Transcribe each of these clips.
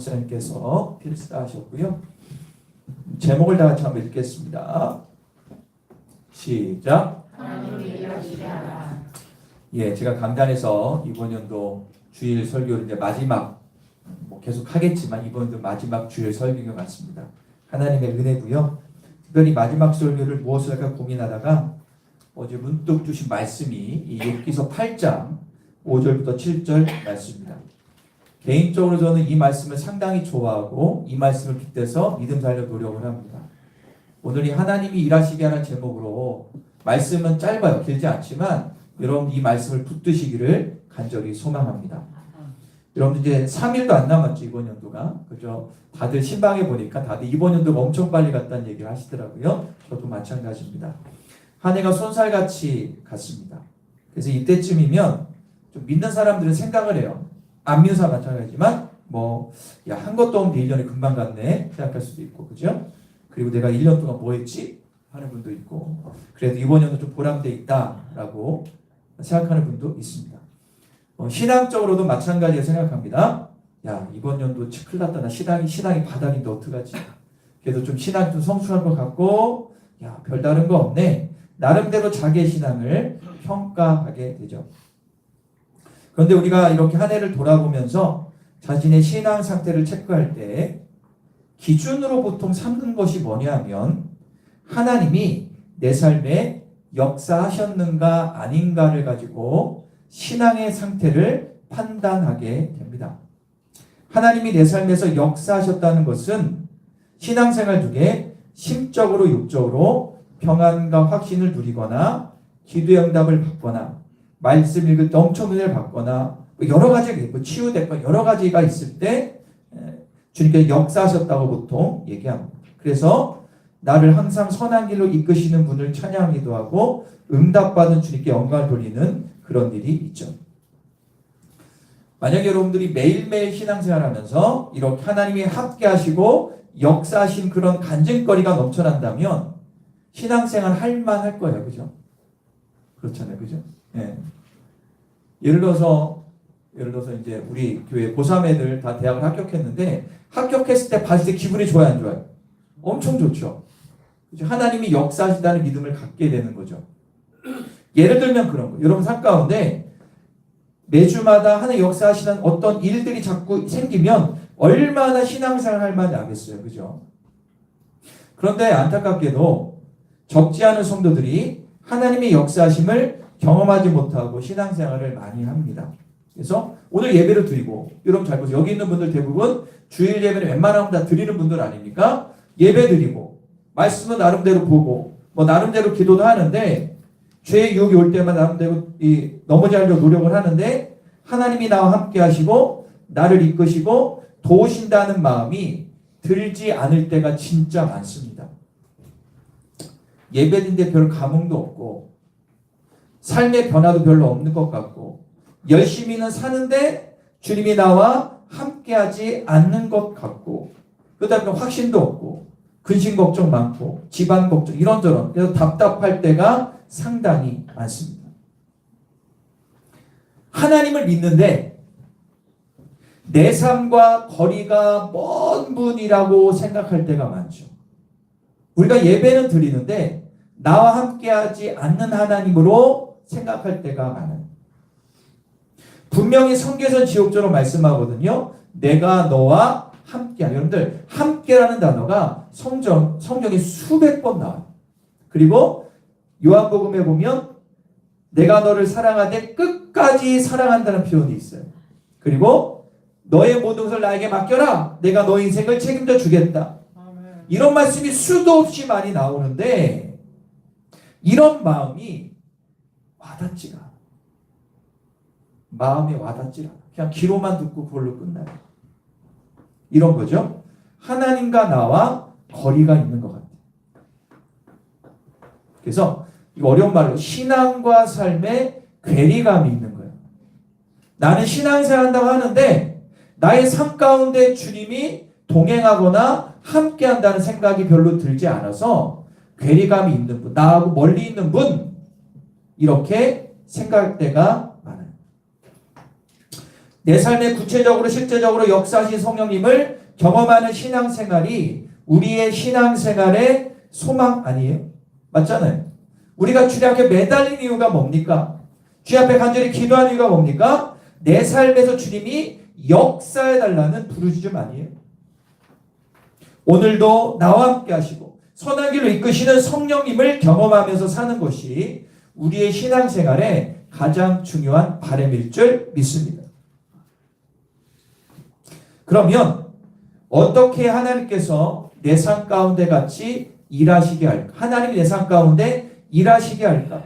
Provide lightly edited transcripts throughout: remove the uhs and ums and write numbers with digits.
목사님께서 필사하셨고요. 제목을 다 같이 한번 읽겠습니다. 시작. 예, 제가 강단에서 이번 연도 주일 설교를 이제 마지막 계속 하겠지만 이번 연도 마지막 주일 설교인 것 같습니다. 하나님의 은혜고요. 특별히 마지막 설교를 무엇을 할까 고민하다가 어제 문득 주신 말씀이 이 욥기서 8장 5절부터 7절 말씀입니다. 개인적으로 저는 이 말씀을 상당히 좋아하고 이 말씀을 빗대서 믿음 살려 노력을 합니다. 오늘 이 하나님이 일하시게 하는 제목으로 말씀은 짧아요. 길지 않지만 여러분 이 말씀을 붙드시기를 간절히 소망합니다. 여러분 이제 3일도 안 남았죠. 이번 연도가. 그죠? 다들 신방에 보니까 다들 이번 연도가 엄청 빨리 갔다는 얘기를 하시더라고요. 저도 마찬가지입니다. 한 해가 손살같이 갔습니다. 그래서 이때쯤이면 좀 믿는 사람들은 생각을 해요. 안 믿는 사람 마찬가지지만 한 것도 없는데 1년이 금방 갔네 생각할 수도 있고, 그죠? 그리고 내가 1년 동안 뭐 했지? 하는 분도 있고, 그래도 이번 연도 좀 보람돼 있다라고 생각하는 분도 있습니다. 신앙적으로도 마찬가지로 생각합니다. 야, 이번 연도 큰일 났다. 나 신앙이 바닥인데 어떡하지? 그래도 좀 신앙이 좀 성숙한 것 같고, 야, 별다른 거 없네. 나름대로 자기의 신앙을 평가하게 되죠. 그런데 우리가 이렇게 한 해를 돌아보면서 자신의 신앙 상태를 체크할 때 기준으로 보통 삼는 것이 뭐냐면 하나님이 내 삶에 역사하셨는가 아닌가를 가지고 신앙의 상태를 판단하게 됩니다. 하나님이 내 삶에서 역사하셨다는 것은 신앙생활 중에 심적으로 육적으로 평안과 확신을 누리거나 기도의 응답을 받거나 말씀 읽을 때 엄청 은혜를 받거나 여러 가지 치유됐거나 여러 가지가 있을 때 주님께서 역사하셨다고 보통 얘기합니다. 그래서 나를 항상 선한 길로 이끄시는 분을 찬양하기도 하고 응답받은 주님께 영광을 돌리는 그런 일이 있죠. 만약에 여러분들이 매일매일 신앙생활하면서 이렇게 하나님이 함께 하시고 역사하신 그런 간증거리가 넘쳐난다면 신앙생활 할만할 거예요. 그죠? 그렇잖아요. 그죠? 예. 예를 들어서 이제 우리 교회 고3 애들 다 대학을 합격했는데 합격했을 때 봤을 때 기분이 좋아요, 안 좋아요? 엄청 좋죠. 그죠? 하나님이 역사하시다는 믿음을 갖게 되는 거죠. 예를 들면 그런 거. 여러분 삶 가운데 매주마다 하나님 역사하시는 어떤 일들이 자꾸 생기면 얼마나 신앙생활 할 만이 나겠어요. 그죠? 그런데 안타깝게도 적지 않은 성도들이 하나님의 역사하심을 경험하지 못하고 신앙생활을 많이 합니다. 그래서 오늘 예배를 드리고, 여러분 잘 보세요. 여기 있는 분들 대부분 주일 예배는 웬만하면 다 드리는 분들 아닙니까? 예배 드리고 말씀은 나름대로 보고 나름대로 기도도 하는데 죄의 유혹이 올 때만 나름대로 넘어지려고 노력을 하는데 하나님이 나와 함께 하시고 나를 이끄시고 도우신다는 마음이 들지 않을 때가 진짜 많습니다. 예배인데 별 감흥도 없고 삶의 변화도 별로 없는 것 같고 열심히는 사는데 주님이 나와 함께하지 않는 것 같고 그러다 보면 확신도 없고 근심 걱정 많고 집안 걱정 이런저런 그래서 답답할 때가 상당히 많습니다. 하나님을 믿는데 내 삶과 거리가 먼 분이라고 생각할 때가 많죠. 우리가 예배는 드리는데 나와 함께하지 않는 하나님으로 생각할 때가 많아요. 분명히 성경에서 지옥처럼 말씀하거든요. 내가 너와 함께하는. 여러분들 함께라는 단어가 성경에 수백 번 나와요. 그리고 요한복음에 보면 내가 너를 사랑하되 끝까지 사랑한다는 표현이 있어요. 그리고 너의 모든 것을 나에게 맡겨라. 내가 너의 인생을 책임져 주겠다. 이런 말씀이 수도 없이 많이 나오는데 이런 마음이 와닿지가 않아. 마음에 와닿지 않아. 그냥 귀로만 듣고 그걸로 끝나요. 이런 거죠. 하나님과 나와 거리가 있는 것 같아요. 그래서 이 어려운 말로 신앙과 삶의 괴리감이 있는 거예요. 나는 신앙생활 한다고 하는데 나의 삶 가운데 주님이 동행하거나 함께 한다는 생각이 별로 들지 않아서 괴리감이 있는 분, 나하고 멀리 있는 분 이렇게 생각할 때가 많아요. 내 삶에 구체적으로 실제적으로 역사하신 성령님을 경험하는 신앙생활이 우리의 신앙생활의 소망 아니에요? 맞잖아요. 우리가 주님 앞에 매달린 이유가 뭡니까? 주님 앞에 간절히 기도하는 이유가 뭡니까? 내 삶에서 주님이 역사해달라는 부르짖음 아니에요? 오늘도 나와 함께 하시고 선한 길로 이끄시는 성령님을 경험하면서 사는 것이 우리의 신앙생활의 가장 중요한 바람일 줄 믿습니다. 그러면 어떻게 하나님께서 내 삶 가운데 같이 일하시게 할까? 하나님이 내 삶 가운데 일하시게 할까?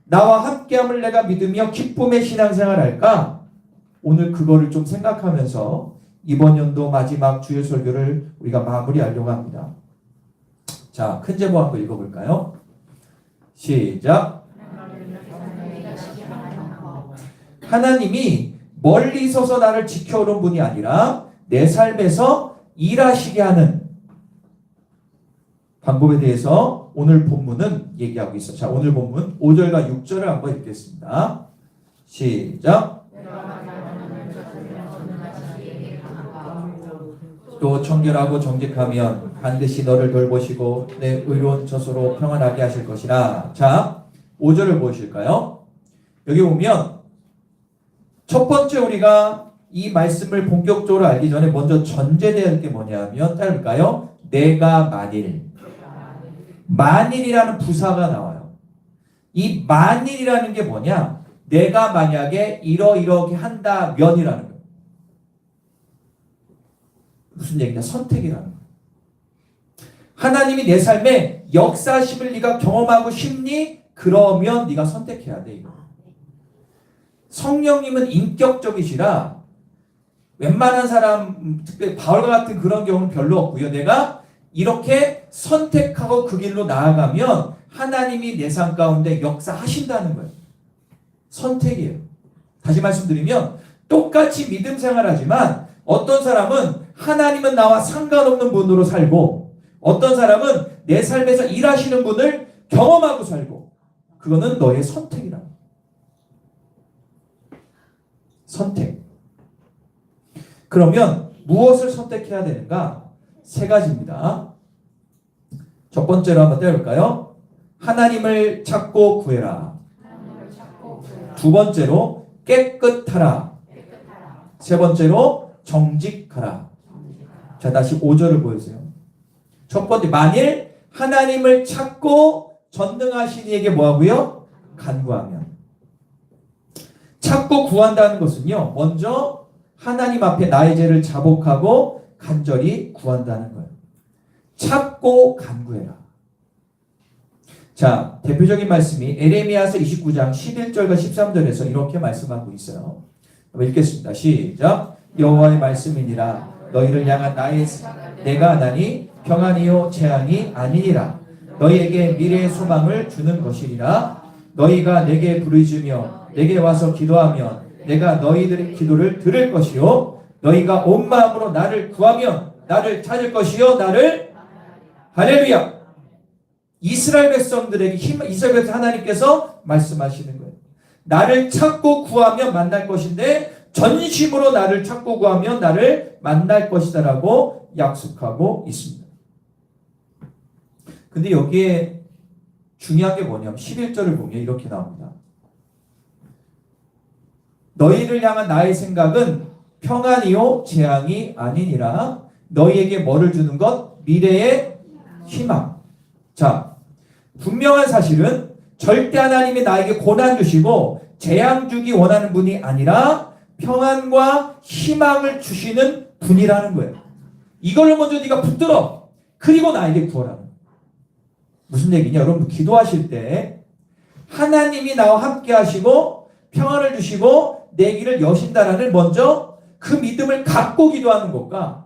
나와 함께함을 내가 믿으며 기쁨의 신앙생활 할까? 오늘 그거를 좀 생각하면서 이번 연도 마지막 주일 설교를 우리가 마무리하려고 합니다. 자, 큰 제목 한번 읽어볼까요? 시작. 하나님이 멀리 서서 나를 지켜오는 분이 아니라 내 삶에서 일하시게 하는 방법에 대해서 오늘 본문은 얘기하고 있어요. 자, 오늘 본문 5절과 6절을 한번 읽겠습니다. 시작. 또 청결하고 정직하면 반드시 너를 돌보시고 내 의로운 젖으로 평안하게 하실 것이라. 자, 5절을 보실까요? 여기 보면 첫 번째 우리가 이 말씀을 본격적으로 알기 전에 먼저 전제되어야 할 게 뭐냐면 따를까요? 내가 만일이라는 부사가 나와요. 이 만일이라는 게 뭐냐? 내가 만약에 이러이러하게 한다면이라는 거예요. 무슨 얘기냐? 선택이라는 거예요. 하나님이 내 삶에 역사심을 네가 경험하고 싶니? 그러면 네가 선택해야 돼. 이거. 성령님은 인격적이시라 웬만한 사람, 특별히 바울과 같은 그런 경우는 별로 없고요. 내가 이렇게 선택하고 그 길로 나아가면 하나님이 내 삶 가운데 역사하신다는 거예요. 선택이에요. 다시 말씀드리면 똑같이 믿음 생활하지만 어떤 사람은 하나님은 나와 상관없는 분으로 살고 어떤 사람은 내 삶에서 일하시는 분을 경험하고 살고 그거는 너의 선택이라. 선택. 그러면 무엇을 선택해야 되는가? 세 가지입니다. 첫 번째로 한번 떼볼까요? 하나님을 찾고 구해라. 두 번째로 깨끗하라. 세 번째로 정직하라. 자, 다시 5절을 보여주세요. 첫 번째, 만일 하나님을 찾고 전능하신 이에게 뭐하고요? 간구하면. 찾고 구한다는 것은요, 먼저 하나님 앞에 나의 죄를 자복하고 간절히 구한다는 거예요. 찾고 간구해라. 자, 대표적인 말씀이 에레미야서 29장 11절과 13절에서 이렇게 말씀하고 있어요. 읽겠습니다. 시작. 여호와의 말씀이니라 너희를 향한 내가 하나니 평안이요 재앙이 아니니라. 너희에게 미래의 소망을 주는 것이니라. 너희가 내게 부르짖으며 내게 와서 기도하면 내가 너희들의 기도를 들을 것이요 너희가 온 마음으로 나를 구하면 나를 찾을 것이요 나를 할렐루야. 이스라엘 백성들에게 이스라엘 백성 하나님께서 말씀하시는 거예요. 나를 찾고 구하면 만날 것인데 전심으로 나를 찾고 구하면 나를 만날 것이다라고 약속하고 있습니다. 근데 여기에 중요한 게 뭐냐면 11절을 보면 이렇게 나옵니다. 너희를 향한 나의 생각은 평안이요 재앙이 아니니라. 너희에게 뭐를 주는 것? 미래의 희망. 자, 분명한 사실은 절대 하나님이 나에게 고난 주시고 재앙 주기 원하는 분이 아니라 평안과 희망을 주시는 분이라는 거예요. 이걸로 먼저 네가 붙들어. 그리고 나에게 구하라는 거예요. 무슨 얘기냐? 여러분 기도하실 때 하나님이 나와 함께 하시고 평안을 주시고 내 길을 여신다라는 먼저 그 믿음을 갖고 기도하는 것과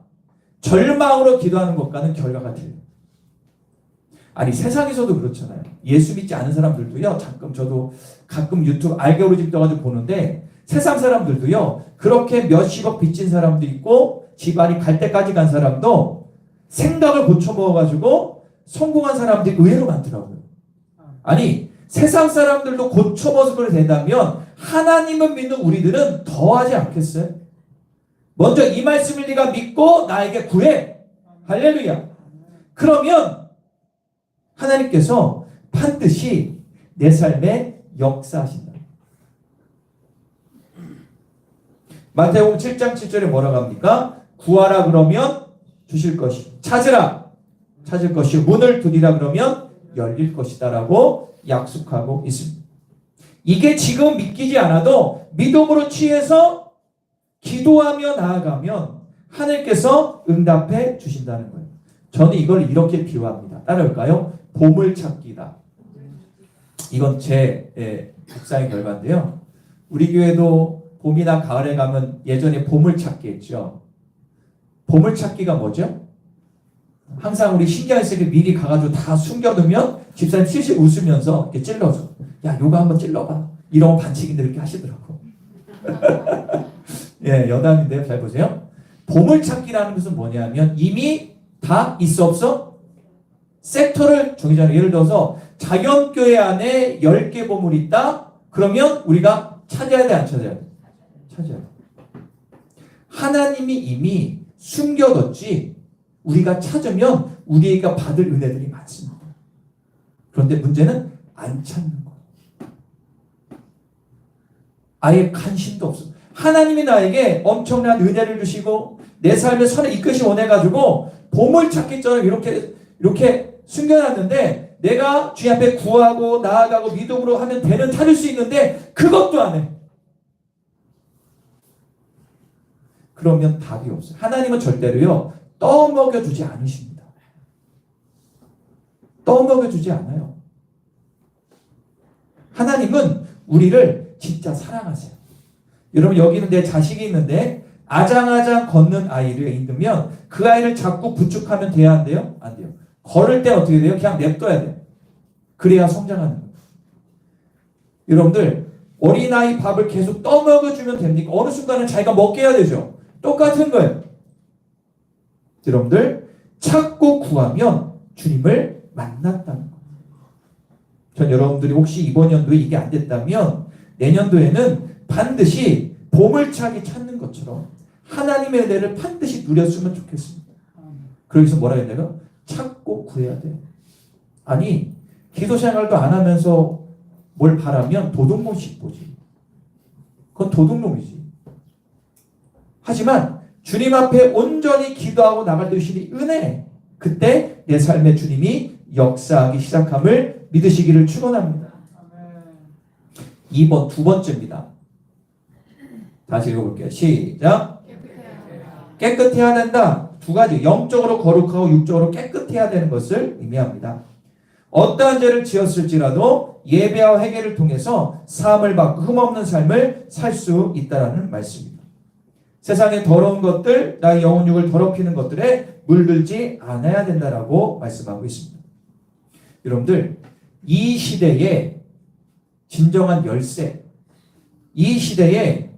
절망으로 기도하는 것과는 결과가 틀려요. 아니 세상에서도 그렇잖아요. 예수 믿지 않은 사람들도요. 저도 가끔 유튜브 알고리즘 떠가지고 보는데 세상 사람들도요. 그렇게 몇십억 빚진 사람도 있고 집안이 갈 때까지 간 사람도 생각을 고쳐먹어가지고 성공한 사람들이 의외로 많더라고요. 아니 세상 사람들도 고쳐먹어서 된다면 하나님을 믿는 우리들은 더 하지 않겠어요? 먼저 이 말씀을 네가 믿고 나에게 구해. 할렐루야. 그러면 하나님께서 반드시 내 삶에 역사하신다. 마태복음 7장 7절에 뭐라고 합니까? 구하라 그러면 주실 것이, 찾으라 찾을 것이, 문을 두드리라 그러면 열릴 것이다 라고 약속하고 있습니다. 이게 지금 믿기지 않아도 믿음으로 취해서 기도하며 나아가면 하늘께서 응답해 주신다는 거예요. 저는 이걸 이렇게 비유합니다. 따라올까요? 보물찾기다. 이건 제 묵상의 결과인데요. 우리 교회도 봄이나 가을에 가면 예전에 보물찾기 했죠. 보물찾기가 뭐죠? 항상 우리 신경 쓰게 미리 가가지고 다 숨겨두면 집사님 실실 웃으면서 이렇게 찔러줘. 야, 요거 한번 찔러봐. 이런 반칙인데 이렇게 하시더라고. 예, 여담인데요. 잘 보세요. 보물찾기라는 것은 뭐냐면 이미 다 있어 없어? 섹터를 정의잖아요. 예를 들어서 자연교회 안에 10개 보물이 있다? 그러면 우리가 찾아야 돼, 안 찾아야 돼? 찾아야 돼. 하나님이 이미 숨겨뒀지 우리가 찾으면 우리가 받을 은혜들이 많습니다. 그런데 문제는 안 찾는 거예요. 아예 관심도 없어. 하나님이 나에게 엄청난 은혜를 주시고 내 삶의 선을 이끄시 원해가지고 보물찾기처럼 이렇게 숨겨놨는데 내가 주님 앞에 구하고 나아가고 믿음으로 하면 되는 찾을 수 있는데 그것도 안 해. 그러면 답이 없어요. 하나님은 절대로요 떠먹여주지 않으십니다. 떠먹여주지 않아요. 하나님은 우리를 진짜 사랑하세요. 여러분 여기는 내 자식이 있는데 아장아장 걷는 아이를 있으면 그 아이를 자꾸 부축하면 돼야 안 돼요? 안 돼요. 걸을 때 어떻게 돼요? 그냥 냅둬야 돼요. 그래야 성장하는 거예요. 여러분들 어린아이 밥을 계속 떠먹여주면 됩니까? 어느 순간은 자기가 먹게 해야 되죠. 똑같은 거예요. 여러분들 찾고 구하면 주님을 만났다는 거예요. 전 여러분들이 혹시 이번 연도에 이게 안 됐다면 내년도에는 반드시 보물찾기 찾는 것처럼 하나님의 은혜를 반드시 누렸으면 좋겠습니다. 그러기서 뭐라 해야 되나? 찾고 구해야 돼. 아니 기도 생활도 안 하면서 뭘 바라면 도둑놈식 보지. 그건 도둑놈이지. 하지만 주님 앞에 온전히 기도하고 나갈 때 주시니 은혜. 그때 내 삶에 주님이 역사하기 시작함을 믿으시기를 축원합니다. 2번 두 번째입니다. 다시 읽어볼게요. 시작. 깨끗해야 된다. 두 가지. 영적으로 거룩하고 육적으로 깨끗해야 되는 것을 의미합니다. 어떠한 죄를 지었을지라도 예배와 회개를 통해서 사함을 받고 흠없는 삶을 살 수 있다는 말씀입니다. 세상의 더러운 것들, 나의 영혼육을 더럽히는 것들에 물들지 않아야 된다라고 말씀하고 있습니다. 여러분들 이 시대의 진정한 열쇠, 이 시대의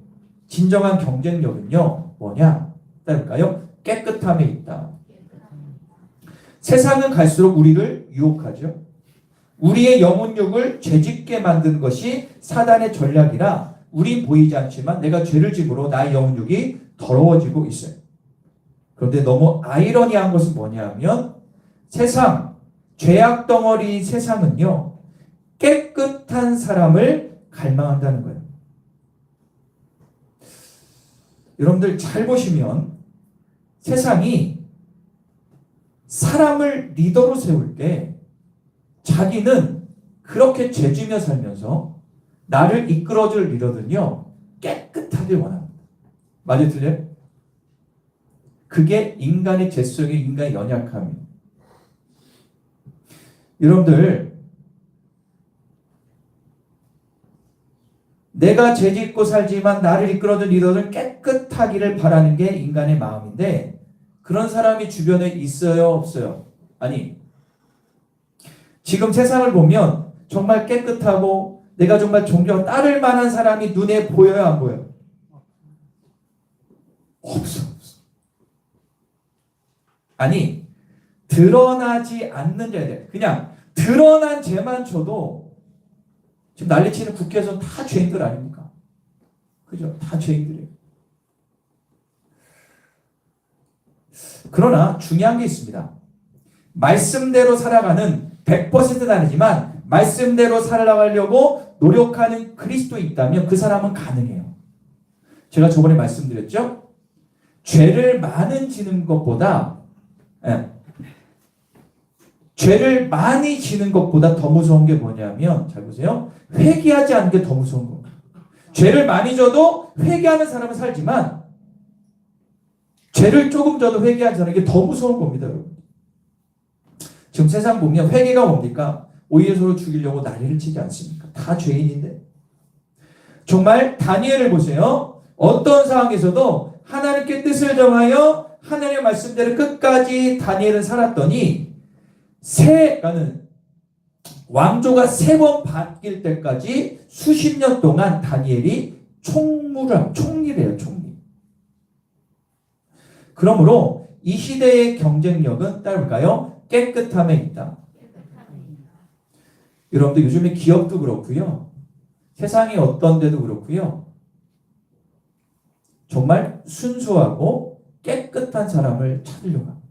진정한 경쟁력은요 뭐냐? 따를까요? 깨끗함에 있다. 세상은 갈수록 우리를 유혹하죠. 우리의 영혼육을 죄짓게 만드는 것이 사단의 전략이라 우린 보이지 않지만 내가 죄를 짐으로 나의 영혼육이 더러워지고 있어요. 그런데 너무 아이러니한 것은 뭐냐면 세상, 죄악 덩어리 세상은요 깨끗한 사람을 갈망한다는 거예요. 여러분들 잘 보시면 세상이 사람을 리더로 세울 때 자기는 그렇게 죄지며 살면서 나를 이끌어줄 리더들은요 깨끗하길 원합니다. 맞아요? 틀려요? 그게 인간의 죄 속의 인간의 연약함이에요. 여러분들 내가 죄짓고 살지만 나를 이끌어준 리더는 깨끗하기를 바라는 게 인간의 마음인데 그런 사람이 주변에 있어요? 없어요? 아니 지금 세상을 보면 정말 깨끗하고 내가 정말 따를 만한 사람이 눈에 보여요? 안 보여요? 없어. 아니 드러나지 않는 죄들 그냥 드러난 죄만 쳐도 지금 난리치는 국회에서 다 죄인들 아닙니까? 그죠? 다 죄인들이에요. 그러나 중요한 게 있습니다. 말씀대로 살아가는 100%는 아니지만 말씀대로 살아가려고 노력하는 그리스도인이 있다면 그 사람은 가능해요. 제가 저번에 말씀드렸죠? 죄를 많이 지는 것보다 죄를 많이 지는 것보다 더 무서운 게 뭐냐면 잘 보세요. 회개하지 않는 게 더 무서운 겁니다. 죄를 많이 져도 회개하는 사람은 살지만 죄를 조금 져도 회개하지 않는 게 더 무서운 겁니다. 여러분. 지금 세상 보면 회개가 뭡니까? 오히려 서로 죽이려고 난리를 치지 않습니까? 다 죄인인데. 정말 다니엘을 보세요. 어떤 상황에서도 하나님께 뜻을 정하여 하나님의 말씀대로 끝까지 다니엘은 살았더니 왕조가 3번 바뀔 때까지 수십 년 동안 다니엘이 총리래요. 총리. 그러므로 이 시대의 경쟁력은 따를까요? 깨끗함에 있다. 여러분들 요즘에 기업도 그렇고요. 세상이 어떤 데도 그렇고요. 정말 순수하고 깨끗한 사람을 찾으려고 합니다.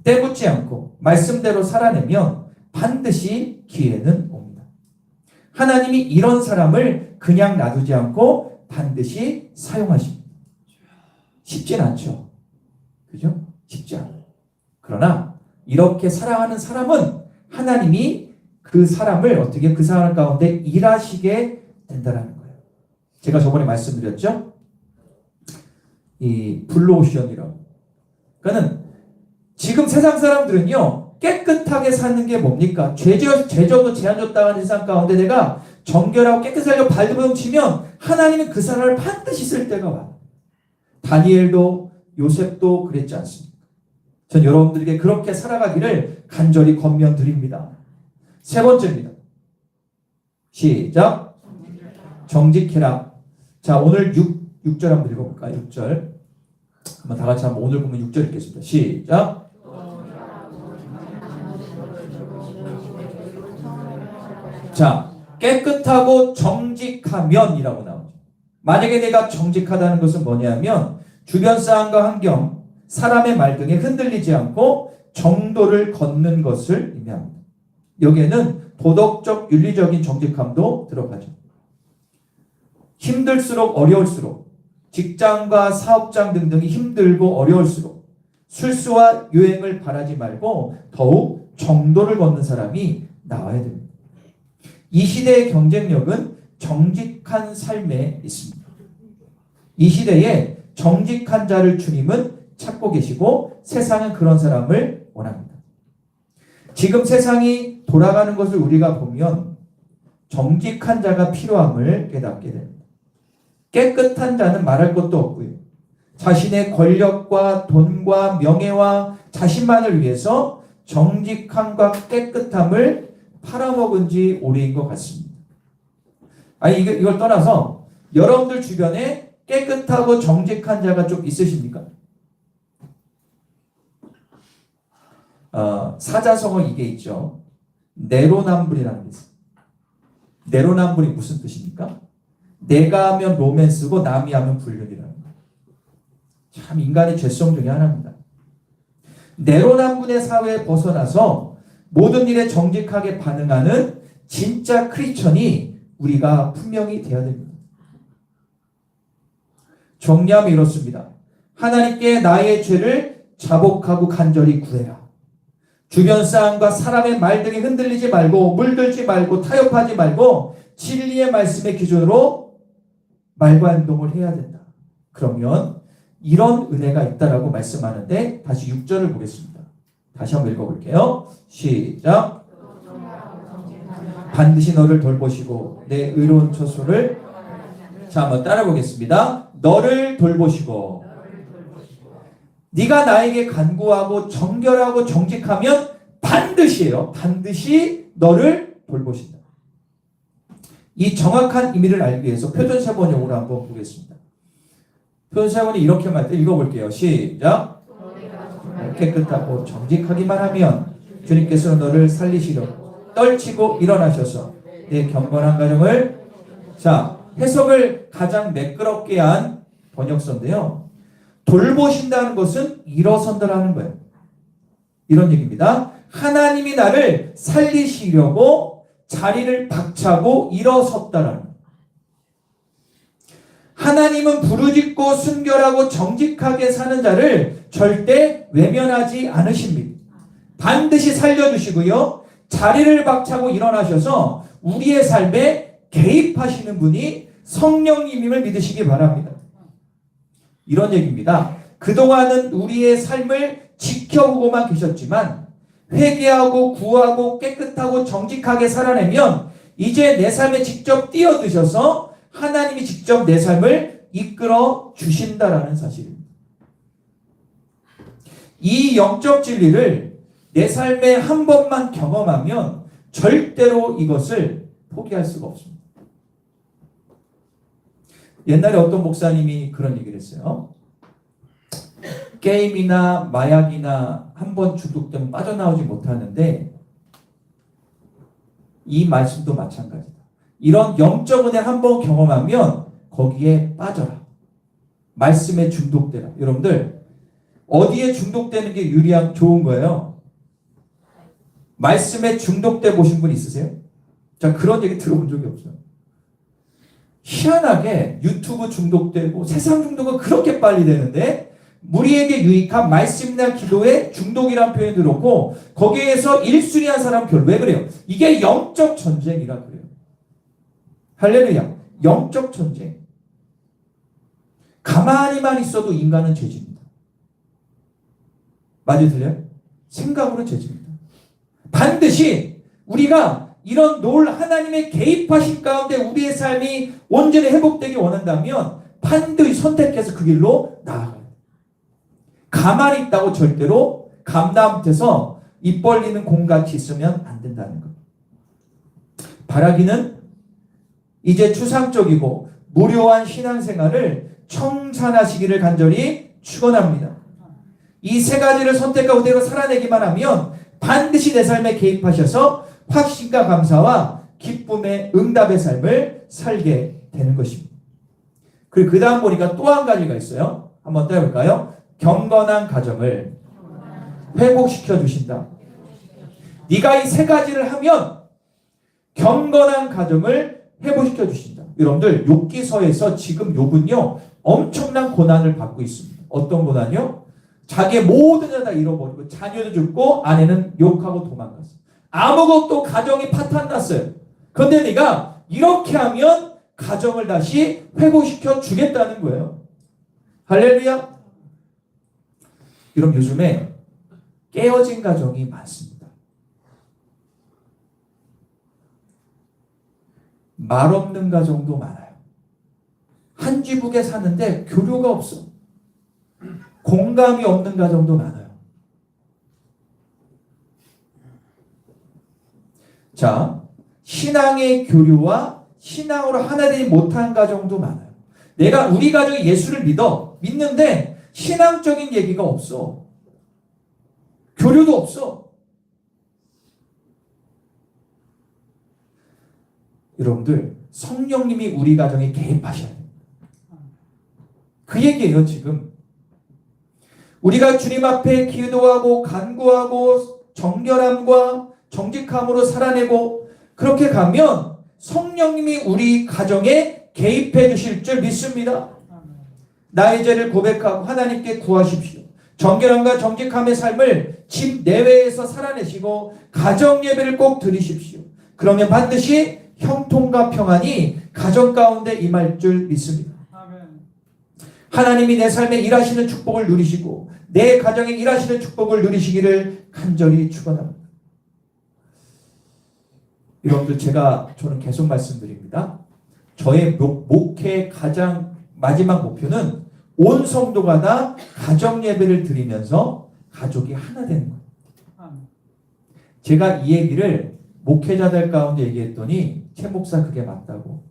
때묻지 않고 말씀대로 살아내면 반드시 기회는 옵니다. 하나님이 이런 사람을 그냥 놔두지 않고 반드시 사용하십니다. 쉽진 않죠. 그죠? 쉽지 않아요. 그러나 이렇게 살아가는 사람은 하나님이 그 사람을 어떻게 그 사람 가운데 일하시게 된다는 거예요. 제가 저번에 말씀드렸죠? 이 블루오션이라고. 그러니까는 지금 세상 사람들은요, 깨끗하게 사는 게 뭡니까? 죄져도 제한줬다는 세상 가운데 내가 정결하고 깨끗하게 발버둥 치면 하나님은 그 사람을 반드시 쓸 때가 와요. 다니엘도 요셉도 그랬지 않습니까? 전 여러분들에게 그렇게 살아가기를 간절히 권면드립니다. 세 번째입니다. 시작. 정직해라. 자, 오늘 6절 한번 읽어볼까요? 6절. 한번 다 같이 한번 오늘 보면 6절 읽겠습니다. 시작. 자, 깨끗하고 정직하면이라고 나오죠. 만약에 내가 정직하다는 것은 뭐냐면 주변 사람과 환경, 사람의 말 등에 흔들리지 않고 정도를 걷는 것을 의미합니다. 여기에는 도덕적, 윤리적인 정직함도 들어가죠. 힘들수록 어려울수록 직장과 사업장 등등이 힘들고 어려울수록 술수와 유행을 바라지 말고 더욱 정도를 걷는 사람이 나와야 됩니다. 이 시대의 경쟁력은 정직한 삶에 있습니다. 이 시대에 정직한 자를 주님은 찾고 계시고 세상은 그런 사람을 원합니다. 지금 세상이 돌아가는 것을 우리가 보면 정직한 자가 필요함을 깨닫게 됩니다. 깨끗한 자는 말할 것도 없고요. 자신의 권력과 돈과 명예와 자신만을 위해서 정직함과 깨끗함을 팔아먹은 지 오래인 것 같습니다. 아니 이걸 떠나서 여러분들 주변에 깨끗하고 정직한 자가 좀 있으십니까? 사자성어 이게 있죠. 내로남불이라는 게 있어요. 내로남불이 무슨 뜻입니까? 내가 하면 로맨스고 남이 하면 불륜이라는 거예요. 참 인간의 죄성 중에 하나입니다. 내로남불의 사회에 벗어나서 모든 일에 정직하게 반응하는 진짜 크리스천이 우리가 분명히 되어야 됩니다. 정리하면 이렇습니다. 하나님께 나의 죄를 자복하고 간절히 구해라. 주변 사람과 사람의 말 등에 흔들리지 말고 물들지 말고 타협하지 말고 진리의 말씀의 기준으로 말과 행동을 해야 된다. 그러면 이런 은혜가 있다라고 말씀하는데 다시 6절을 보겠습니다. 다시 한번 읽어볼게요. 시작. 반드시 너를 돌보시고 내 의로운 처소를 자 한번 따라 보겠습니다. 너를 돌보시고 네가 나에게 간구하고 정결하고 정직하면 반드시예요. 반드시 너를 돌보신다. 이 정확한 의미를 알기 위해서 표준세번역으로 한번 보겠습니다. 표준세번이 이렇게 말때 읽어볼게요. 시작. 깨끗하고 정직하기만 하면 주님께서는 너를 살리시려 떨치고 일어나셔서 내 경건한 가정을 자 해석을 가장 매끄럽게 한 번역서인데요. 돌보신다는 것은 일어선다라는 거예요. 이런 얘기입니다. 하나님이 나를 살리시려고 자리를 박차고 일어섰다라는 거예요. 하나님은 부르짖고 순결하고 정직하게 사는 자를 절대 외면하지 않으십니다. 반드시 살려주시고요. 자리를 박차고 일어나셔서 우리의 삶에 개입하시는 분이 성령님임을 믿으시기 바랍니다. 이런 얘기입니다. 그동안은 우리의 삶을 지켜보고만 계셨지만 회개하고 구하고 깨끗하고 정직하게 살아내면 이제 내 삶에 직접 뛰어드셔서 하나님이 직접 내 삶을 이끌어 주신다라는 사실입니다. 이 영적 진리를 내 삶에 한 번만 경험하면 절대로 이것을 포기할 수가 없습니다. 옛날에 어떤 목사님이 그런 얘기를 했어요. 게임이나 마약이나 한 번 중독되면 빠져나오지 못하는데 이 말씀도 마찬가지다. 이런 영적 은혜 한 번 경험하면 거기에 빠져라. 말씀에 중독되라. 여러분들 어디에 중독되는 게 좋은 거예요? 말씀에 중독돼 보신 분 있으세요? 자, 그런 얘기 들어본 적이 없어요. 희한하게 유튜브 중독되고 세상 중독은 그렇게 빨리 되는데 우리에게 유익한 말씀이나 기도에 중독이라는 표현이 들었고 거기에서 1순위한 사람은 별로. 왜 그래요? 이게 영적 전쟁이라 그래요. 할렐루야. 영적 전쟁. 가만히만 있어도 인간은 죄집니다. 맞아요? 틀려요? 생각으로 죄집니다. 반드시 우리가 이런 하나님의 개입하신 가운데 우리의 삶이 온전히 회복되기 원한다면 반드시 선택해서 그 길로 나아가요. 가만히 있다고 절대로 감나 밑에서 입 벌리는 공같이 있으면 안 된다는 것. 바라기는 이제 추상적이고 무료한 신앙생활을 청산하시기를 간절히 축원합니다. 이 세 가지를 선택하고 그대로 살아내기만 하면 반드시 내 삶에 개입하셔서 확신과 감사와 기쁨의 응답의 삶을 살게 되는 것입니다. 그리고 그 다음 보니까 또 한 가지가 있어요. 한번 떼볼까요? 경건한 가정을 회복시켜 주신다. 네가 이 세 가지를 하면 경건한 가정을 회복시켜 주신다. 여러분들 욥기서에서 지금 욥은요 엄청난 고난을 받고 있습니다. 어떤 고난이요? 자기의 모든 걸 다 잃어버리고 자녀도 죽고 아내는 욕하고 도망갔어요. 아무것도 가정이 파탄났어요. 그런데 네가 이렇게 하면 가정을 다시 회복시켜 주겠다는 거예요. 할렐루야. 여러분 요즘에 깨어진 가정이 많습니다. 말 없는 가정도 많아요. 한 지붕에 사는데 교류가 없어. 공감이 없는 가정도 많아요. 자, 신앙의 교류와 신앙으로 하나 되지 못한 가정도 많아요. 우리 가정이 예수를 믿는데 신앙적인 얘기가 없어. 교류도 없어. 여러분들 성령님이 우리 가정에 개입하셔야 돼요. 그 얘기예요. 지금 우리가 주님 앞에 기도하고 간구하고 정결함과 정직함으로 살아내고 그렇게 가면 성령님이 우리 가정에 개입해 주실 줄 믿습니다. 나의 죄를 고백하고 하나님께 구하십시오. 정결함과 정직함의 삶을 집 내외에서 살아내시고 가정 예배를 꼭 드리십시오. 그러면 반드시 형통과 평안이 가정 가운데 임할 줄 믿습니다. 하나님이 내 삶에 일하시는 축복을 누리시고 내 가정에 일하시는 축복을 누리시기를 간절히 축원합니다. 여러분들 저는 계속 말씀드립니다. 저의 목회 가장 마지막 목표는 온 성도가 다 가정 예배를 드리면서 가족이 하나 되는 거예요. 제가 이 얘기를 목회자들 가운데 얘기했더니 최 목사 그게 맞다고.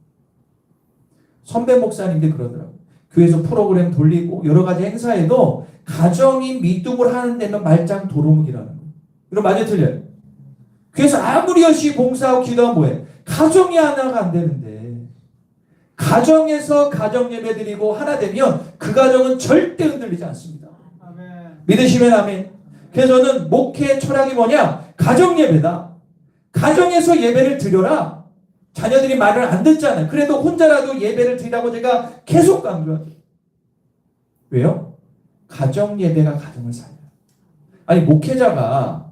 선배 목사님들 그러더라고요. 교회에서 프로그램 돌리고 여러 가지 행사에도 가정이 믿음을 하는 데는 말짱 도루묵이라는 거예요. 이거 맞아요, 틀려요? 그래서 아무리 열심히 봉사하고 기도하면 뭐해? 가정이 하나가 안 되는데 가정에서 가정 예배 드리고 하나 되면 그 가정은 절대 흔들리지 않습니다. 아멘. 믿으시면 아멘. 그래서 저는 목회 철학이 뭐냐? 가정 예배다. 가정에서 예배를 드려라. 자녀들이 말을 안 듣잖아요. 그래도 혼자라도 예배를 드리라고 제가 계속 강조합니다. 왜요? 가정 예배가 가정을 살려요. 아니 목회자가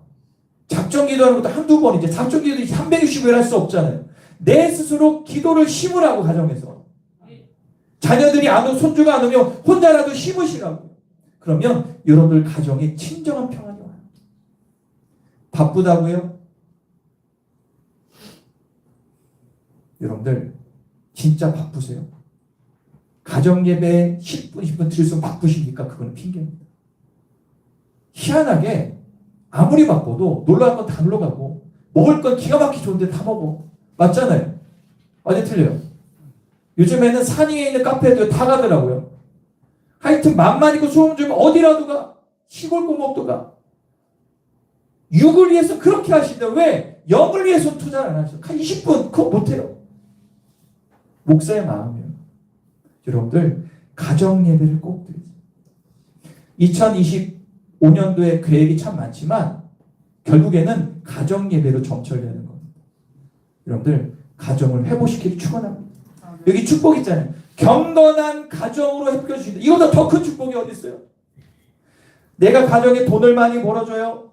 작정 기도하는 것도 한두 번이지 작정 기도도 360일 할 수 없잖아요. 내 스스로 기도를 심으라고 가정에서. 자녀들이 안 오고 손주가 안 오면 혼자라도 심으시라고. 그러면 여러분들 가정에 진정한 평안이 와요. 바쁘다고요? 여러분들 진짜 바쁘세요? 가정 예배 10분 20분 드릴수록 바쁘십니까? 그건 핑계입니다. 희한하게 아무리 바빠도 놀러 갈 건 다 놀러 가고 먹을 건 기가 막히게 좋은데 다 먹어. 맞잖아요. 어디 틀려요? 요즘에는 산 위에 있는 카페도 다 가더라고요. 하여튼 맘만 있고 소문 좀 어디라도 가. 시골 꼬먹도 가. 육을 위해서 그렇게 하시는데 왜 영을 위해서 투자를 안 하셔? 한 20분 그거 못해요. 목사의 마음이에요. 여러분들 가정 예배를 꼭 드리세요. 2025년도에 계획이 참 많지만 결국에는 가정 예배로 점철되는 겁니다. 여러분들 가정을 회복시키기 축원합니다. 여기 축복 있잖아요. 경건한 가정으로 회복해주신다. 이거보다 더 큰 축복이 어디 있어요? 내가 가정에 돈을 많이 벌어줘요.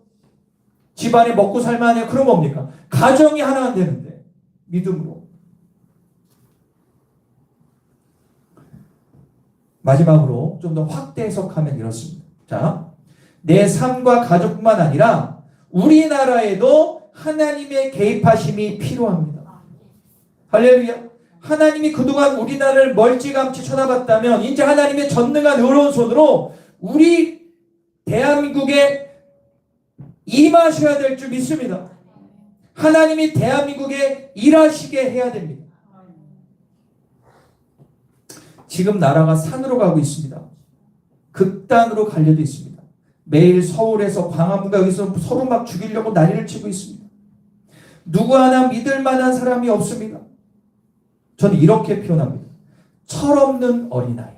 집안에 먹고 살만해요. 그런 겁니까? 가정이 하나 안 되는데 믿음으로. 마지막으로 좀 더 확대 해석하면 이렇습니다. 자, 내 삶과 가족뿐만 아니라 우리나라에도 하나님의 개입하심이 필요합니다. 할렐루야. 하나님이 그동안 우리나라를 멀찌감치 쳐다봤다면 이제 하나님의 전능한 의로운 손으로 우리 대한민국에 임하셔야 될 줄 믿습니다. 하나님이 대한민국에 일하시게 해야 됩니다. 지금 나라가 산으로 가고 있습니다. 극단으로 갈려도 있습니다. 매일 서울에서 광화문과 여기서 서로 막 죽이려고 난리를 치고 있습니다. 누구 하나 믿을 만한 사람이 없습니다. 저는 이렇게 표현합니다. 철없는 어린아이.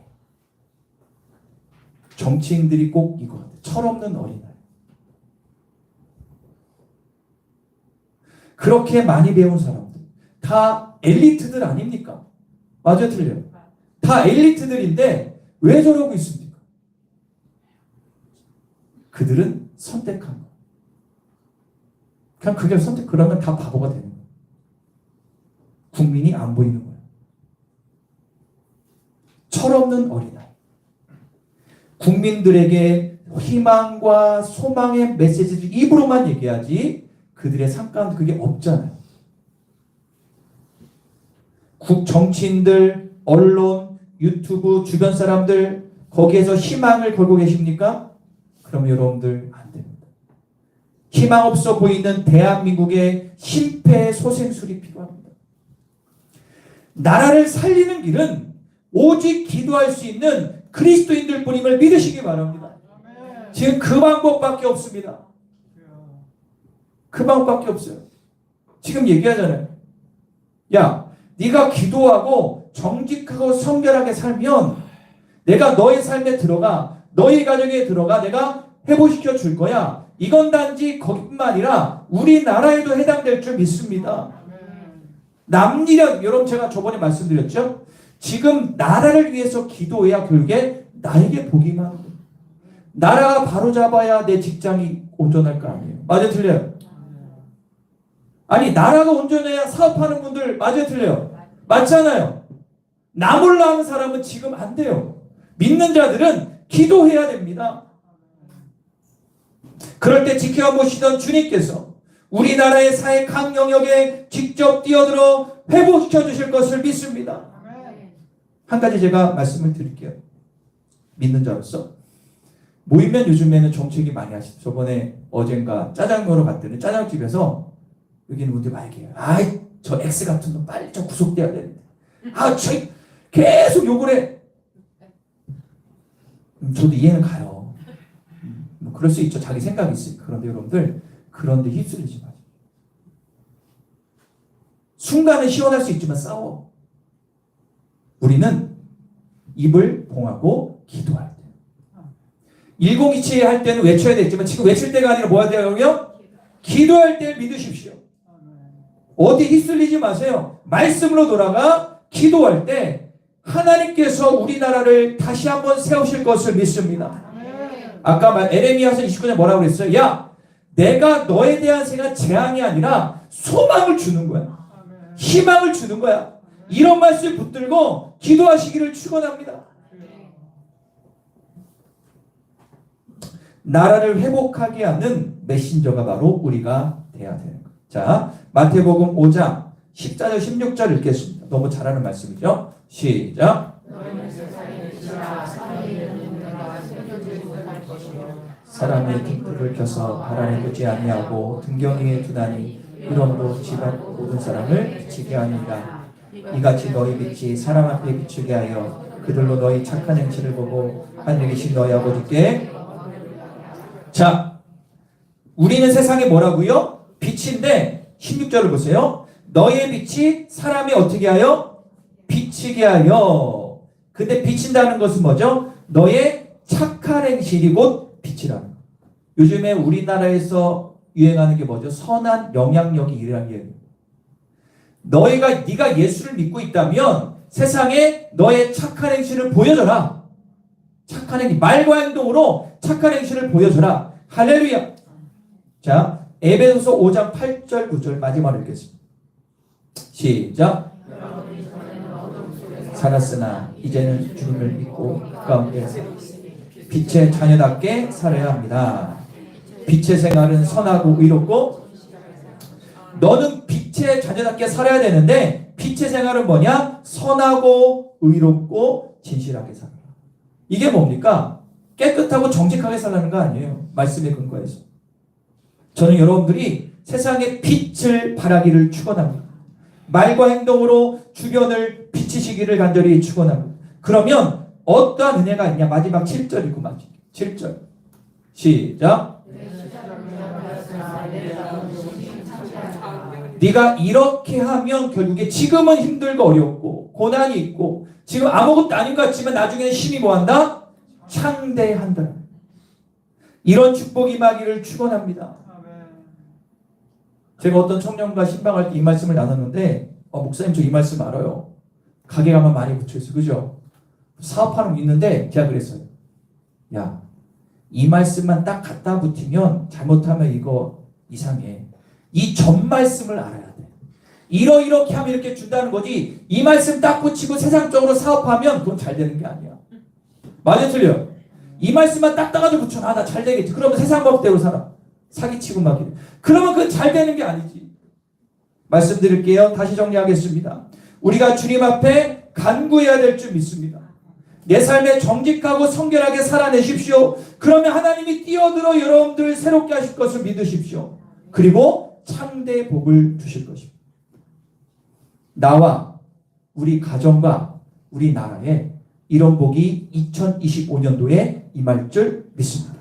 정치인들이 꼭 이거 같아요. 철없는 어린아이. 그렇게 많이 배운 사람들. 다 엘리트들 아닙니까? 맞아요, 틀려요? 다 엘리트들인데 왜 저러고 있습니까? 그들은 선택한 거예요. 그냥 그게 선택, 그러면 다 바보가 되는 거예요. 국민이 안 보이는 거예요. 철없는 어린아이. 국민들에게 희망과 소망의 메시지를 입으로만 얘기하지 그들의 삶 가운데 그게 없잖아요. 정치인들, 언론, 유튜브, 주변 사람들 거기에서 희망을 걸고 계십니까? 그럼 여러분들 안 됩니다. 희망 없어 보이는 대한민국의 실패의 소생술이 필요합니다. 나라를 살리는 길은 오직 기도할 수 있는 그리스도인들 뿐임을 믿으시기 바랍니다. 지금 그 방법밖에 없습니다. 그 방법밖에 없어요. 지금 얘기하잖아요. 야, 네가 기도하고 정직하고 성결하게 살면 내가 너의 삶에 들어가, 너의 가정에 들어가 내가 회복시켜 줄 거야. 이건 단지 거기뿐만 아니라 우리나라에도 해당될 줄 믿습니다. 남일현, 여러분 제가 저번에 말씀드렸죠? 지금 나라를 위해서 기도해야 결국에 나에게 복이만 합니다. 나라가 바로잡아야 내 직장이 온전할 거 아니에요. 맞아요, 틀려요? 아니 나라가 온전해야 사업하는 분들 맞아요, 틀려요? 맞잖아요. 나 몰라 하는 사람은 지금 안 돼요. 믿는 자들은 기도해야 됩니다. 그럴 때 지켜보시던 주님께서 우리나라의 사회 각 영역에 직접 뛰어들어 회복시켜 주실 것을 믿습니다. 한 가지 제가 말씀을 드릴게요. 믿는 자로서 모이면 요즘에는 정책이 많이 하시죠. 저번에 어젠가 짜장 먹으러 갔더니 짜장집에서 여기 있는 분들이 막 얘기해요. 아이 저 X 같은 놈 빨리 좀 구속돼야 되는데 아 저 계속 욕을 해. 저도 이해는 가요. 뭐 그럴 수 있죠. 자기 생각이 있으니까. 그런데 여러분들 그런데 휩쓸리지 마세요. 순간은 시원할 수 있지만 싸워. 우리는 입을 봉하고 기도할 때. 1027 할 때는 외쳐야 되겠지만 지금 외칠 때가 아니라 뭐 해야 되고요? 기도할 때 믿으십시오. 어디 휩쓸리지 마세요. 말씀으로 돌아가 기도할 때 하나님께서 우리나라를 다시 한번 세우실 것을 믿습니다. 아까 에레미야서 29년 뭐라고 그랬어요? 야, 내가 너에 대한 생각 재앙이 아니라 소망을 주는 거야. 희망을 주는 거야. 이런 말씀 붙들고 기도하시기를 축원합니다. 나라를 회복하게 하는 메신저가 바로 우리가 돼야 되는 거예요. 자, 마태복음 5장 14절 16절 읽겠습니다. 너무 잘하는 말씀이죠. 시작. 사람의 등불을 켜서 발 안에 두지 아니하고 등경 위에 두나니 이러므로 집안 모든 사람을 비치게 하니라. 이같이 너희 빛이 사람 앞에 비추게 하여 그들로 너희 착한 행실을 보고 하늘에 계신 너희 아버지께. 자, 우리는 세상에 뭐라고요? 빛인데 16절을 보세요. 너희의 빛이 사람이 어떻게 하여? 비치게 하여. 근데 비친다는 것은 뭐죠? 너의 착한 행실이 곧 빛이라는 거. 요즘에 우리나라에서 유행하는 게 뭐죠? 선한 영향력이 일어나는 게. 네가 예수를 믿고 있다면 세상에 너의 착한 행실을 보여줘라. 착한 행실, 말과 행동으로 착한 행실을 보여줘라. 할렐루야. 자, 에베소서 5장 8절 9절 마지막으로 읽겠습니다. 시작. 살았으나 이제는 주님을 믿고 가운데 빛의 자녀답게 살아야 합니다. 빛의 생활은 선하고 의롭고, 너는 빛의 자녀답게 살아야 되는데 빛의 생활은 뭐냐? 선하고 의롭고 진실하게 살아라. 이게 뭡니까? 깨끗하고 정직하게 살라는 거 아니에요. 말씀에 근거해서. 저는 여러분들이 세상에 빛을 발하기를 축원합니다. 말과 행동으로 주변을 비치시기를 간절히 축원합니다. 그러면 어떠한 은혜가 있냐? 마지막 7절이고 마지막 7절. 시작. 네가 이렇게 하면 결국에 지금은 힘들고 어렵고 고난이 있고 지금 아무것도 아닌 것 같지만 나중에는 힘이 뭐한다? 창대한다. 이런 축복이 임하기를 축원합니다. 제가 어떤 청년과 신방할 때 이 말씀을 나눴는데 목사님 저 이 말씀 알아요. 가게 가면 많이 붙여있어요. 그죠? 사업하는 거 있는데 제가 그랬어요. 야, 이 말씀만 딱 갖다 붙이면 잘못하면 이거 이상해. 이 전 말씀을 알아야 돼. 이렇게 하면 이렇게 준다는 거지. 이 말씀 딱 붙이고 세상적으로 사업하면 그건 잘 되는 게 아니야. 맞아 틀려? 이 말씀만 딱 따가지고 붙여. 나 잘 되겠지. 그러면 세상 법대로 살아. 사기치고 막 이래. 그러면 그건 잘 되는 게 아니지. 말씀드릴게요. 다시 정리하겠습니다. 우리가 주님 앞에 간구해야 될 줄 믿습니다. 내 삶에 정직하고 성결하게 살아내십시오. 그러면 하나님이 뛰어들어 여러분들을 새롭게 하실 것을 믿으십시오. 그리고 창대의 복을 주실 것입니다. 나와 우리 가정과 우리 나라에 이런 복이 2025년도에 임할 줄 믿습니다.